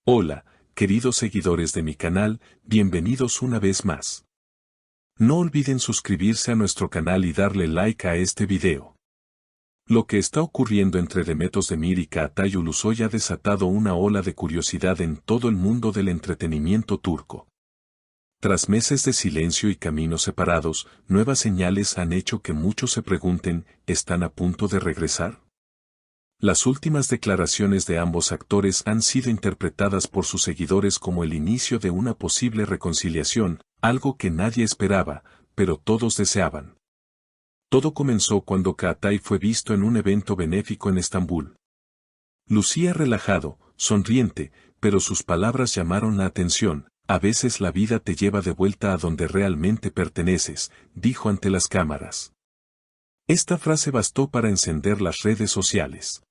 Hola, queridos seguidores de mi canal, bienvenidos una vez más. No olviden suscribirse a nuestro canal y darle like a este video. Lo que está ocurriendo entre Demet Özdemir y Çağatay Ulusoy ha desatado una ola de curiosidad en todo el mundo del entretenimiento turco. Tras meses de silencio y caminos separados, nuevas señales han hecho que muchos se pregunten, ¿están a punto de regresar? Las últimas declaraciones de ambos actores han sido interpretadas por sus seguidores como el inicio de una posible reconciliación, algo que nadie esperaba, pero todos deseaban. Todo comenzó cuando Çağatay fue visto en un evento benéfico en Estambul. Lucía relajado, sonriente, pero sus palabras llamaron la atención. A veces la vida te lleva de vuelta a donde realmente perteneces, dijo ante las cámaras. Esta frase bastó para encender las redes sociales.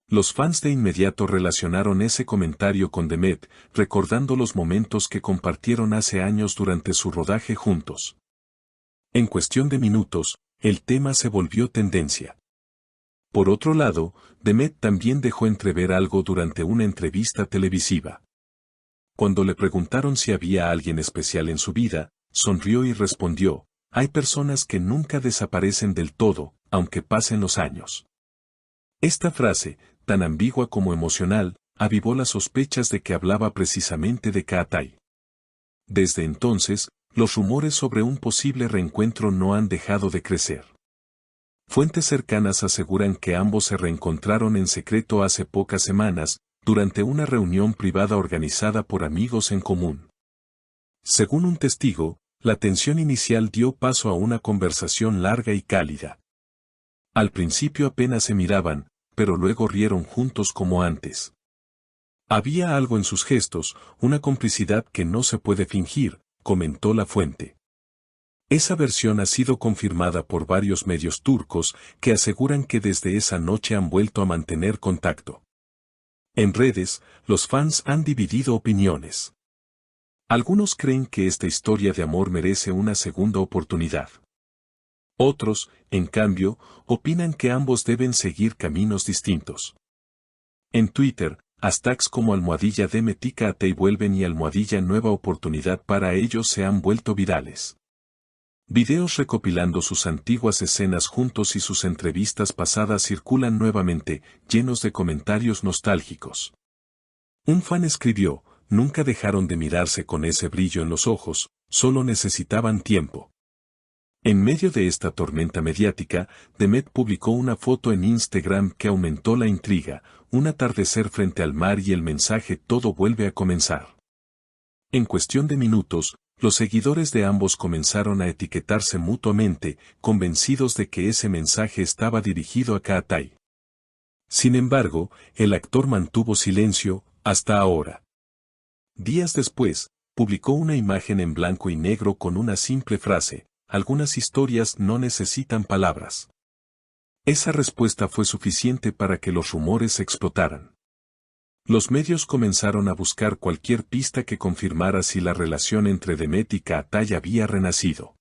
Los fans de inmediato relacionaron ese comentario con Demet, recordando los momentos que compartieron hace años durante su rodaje juntos. En cuestión de minutos, el tema se volvió tendencia. Por otro lado, Demet también dejó entrever algo durante una entrevista televisiva. Cuando le preguntaron si había alguien especial en su vida, sonrió y respondió, hay personas que nunca desaparecen del todo, aunque pasen los años. Esta frase, tan ambigua como emocional, avivó las sospechas de que hablaba precisamente de Çağatay. Desde entonces, los rumores sobre un posible reencuentro no han dejado de crecer. Fuentes cercanas aseguran que ambos se reencontraron en secreto hace pocas semanas, durante una reunión privada organizada por amigos en común. Según un testigo, la tensión inicial dio paso a una conversación larga y cálida. Al principio apenas se miraban, pero luego rieron juntos como antes. Había algo en sus gestos, una complicidad que no se puede fingir, comentó la fuente. Esa versión ha sido confirmada por varios medios turcos que aseguran que desde esa noche han vuelto a mantener contacto. En redes, los fans han dividido opiniones. Algunos creen que esta historia de amor merece una segunda oportunidad. Otros, en cambio, opinan que ambos deben seguir caminos distintos. En Twitter, hashtags como #Demet y Çağatay vuelven y #nueva oportunidad para ellos se han vuelto virales. Videos recopilando sus antiguas escenas juntos y sus entrevistas pasadas circulan nuevamente, llenos de comentarios nostálgicos. Un fan escribió, nunca dejaron de mirarse con ese brillo en los ojos, solo necesitaban tiempo. En medio de esta tormenta mediática, Demet publicó una foto en Instagram que aumentó la intriga, un atardecer frente al mar y el mensaje todo vuelve a comenzar. En cuestión de minutos, los seguidores de ambos comenzaron a etiquetarse mutuamente, convencidos de que ese mensaje estaba dirigido a Çağatay. Sin embargo, el actor mantuvo silencio, hasta ahora. Días después, publicó una imagen en blanco y negro con una simple frase, algunas historias no necesitan palabras. Esa respuesta fue suficiente para que los rumores explotaran. Los medios comenzaron a buscar cualquier pista que confirmara si la relación entre Demet y Çağatay había renacido.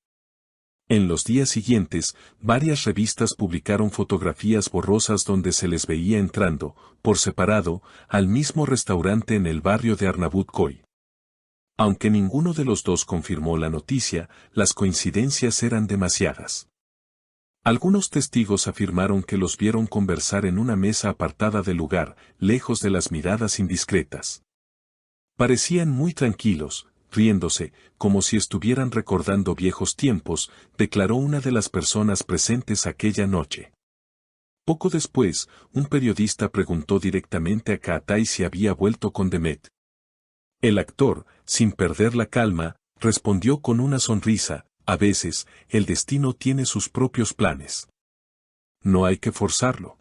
En los días siguientes, varias revistas publicaron fotografías borrosas donde se les veía entrando, por separado, al mismo restaurante en el barrio de Arnavutköy. Aunque ninguno de los dos confirmó la noticia, las coincidencias eran demasiadas. Algunos testigos afirmaron que los vieron conversar en una mesa apartada del lugar, lejos de las miradas indiscretas. Parecían muy tranquilos, riéndose, como si estuvieran recordando viejos tiempos, declaró una de las personas presentes aquella noche. Poco después, un periodista preguntó directamente a Çağatay si había vuelto con Demet. El actor, sin perder la calma, respondió con una sonrisa, a veces, el destino tiene sus propios planes. No hay que forzarlo.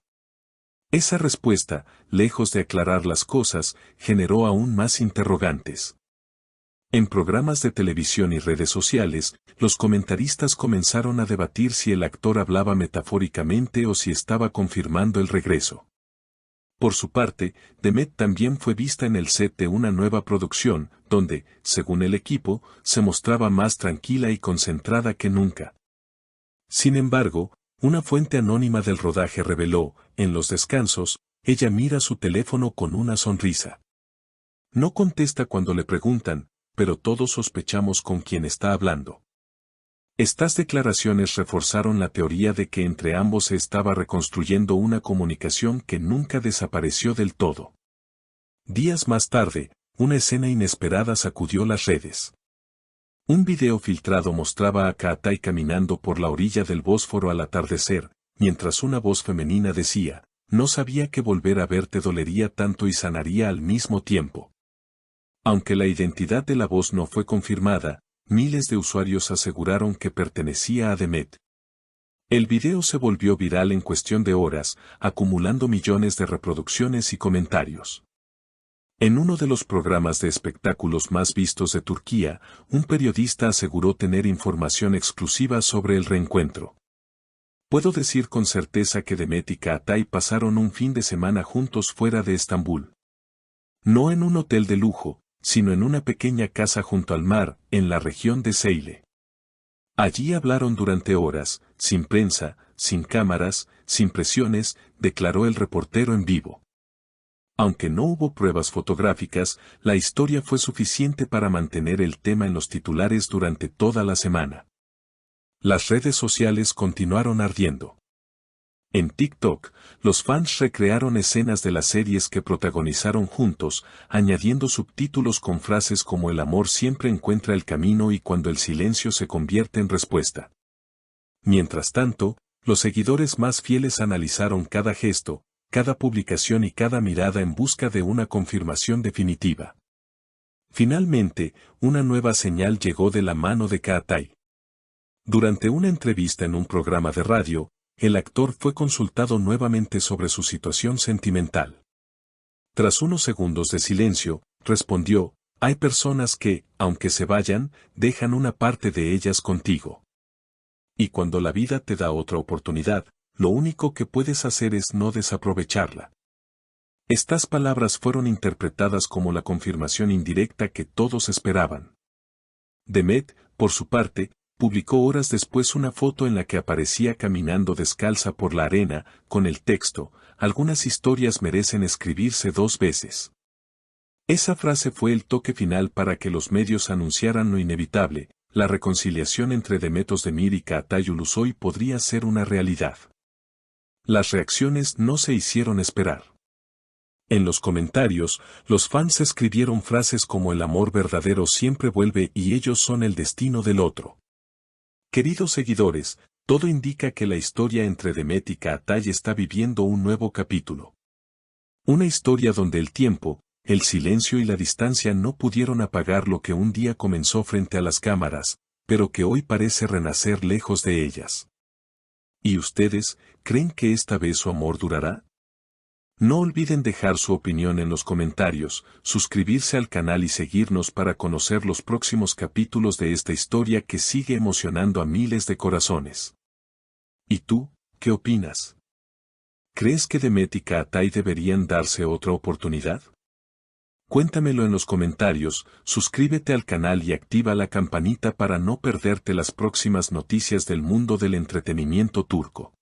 Esa respuesta, lejos de aclarar las cosas, generó aún más interrogantes. En programas de televisión y redes sociales, los comentaristas comenzaron a debatir si el actor hablaba metafóricamente o si estaba confirmando el regreso. Por su parte, Demet también fue vista en el set de una nueva producción, donde, según el equipo, se mostraba más tranquila y concentrada que nunca. Sin embargo, una fuente anónima del rodaje reveló, en los descansos, ella mira su teléfono con una sonrisa. No contesta cuando le preguntan, pero todos sospechamos con quién está hablando. Estas declaraciones reforzaron la teoría de que entre ambos se estaba reconstruyendo una comunicación que nunca desapareció del todo. Días más tarde, una escena inesperada sacudió las redes. Un video filtrado mostraba a Kaatai caminando por la orilla del Bósforo al atardecer, mientras una voz femenina decía, «No sabía que volver a verte dolería tanto y sanaría al mismo tiempo». Aunque la identidad de la voz no fue confirmada, miles de usuarios aseguraron que pertenecía a Demet. El video se volvió viral en cuestión de horas, acumulando millones de reproducciones y comentarios. En uno de los programas de espectáculos más vistos de Turquía, un periodista aseguró tener información exclusiva sobre el reencuentro. Puedo decir con certeza que Demet y Kaatai pasaron un fin de semana juntos fuera de Estambul. No en un hotel de lujo, sino en una pequeña casa junto al mar, en la región de Seyle. Allí hablaron durante horas, sin prensa, sin cámaras, sin presiones, declaró el reportero en vivo. Aunque no hubo pruebas fotográficas, la historia fue suficiente para mantener el tema en los titulares durante toda la semana. Las redes sociales continuaron ardiendo. En TikTok, los fans recrearon escenas de las series que protagonizaron juntos, añadiendo subtítulos con frases como «El amor siempre encuentra el camino» y «Cuando el silencio se convierte en respuesta». Mientras tanto, los seguidores más fieles analizaron cada gesto, cada publicación y cada mirada en busca de una confirmación definitiva. Finalmente, una nueva señal llegó de la mano de Kaatai. Durante una entrevista en un programa de radio, el actor fue consultado nuevamente sobre su situación sentimental. Tras unos segundos de silencio, respondió, «Hay personas que, aunque se vayan, dejan una parte de ellas contigo. Y cuando la vida te da otra oportunidad, lo único que puedes hacer es no desaprovecharla». Estas palabras fueron interpretadas como la confirmación indirecta que todos esperaban. Demet, por su parte, publicó horas después una foto en la que aparecía caminando descalza por la arena, con el texto, «Algunas historias merecen escribirse 2 veces». Esa frase fue el toque final para que los medios anunciaran lo inevitable, la reconciliación entre Demet Özdemir y Kaatai Ulusoy podría ser una realidad. Las reacciones no se hicieron esperar. En los comentarios, los fans escribieron frases como «El amor verdadero siempre vuelve y ellos son el destino del otro». Queridos seguidores, todo indica que la historia entre Demet y Kaatai está viviendo un nuevo capítulo. Una historia donde el tiempo, el silencio y la distancia no pudieron apagar lo que un día comenzó frente a las cámaras, pero que hoy parece renacer lejos de ellas. ¿Y ustedes, creen que esta vez su amor durará? No olviden dejar su opinión en los comentarios, suscribirse al canal y seguirnos para conocer los próximos capítulos de esta historia que sigue emocionando a miles de corazones. ¿Y tú, qué opinas? ¿Crees que Demet y Kaatai deberían darse otra oportunidad? Cuéntamelo en los comentarios, suscríbete al canal y activa la campanita para no perderte las próximas noticias del mundo del entretenimiento turco.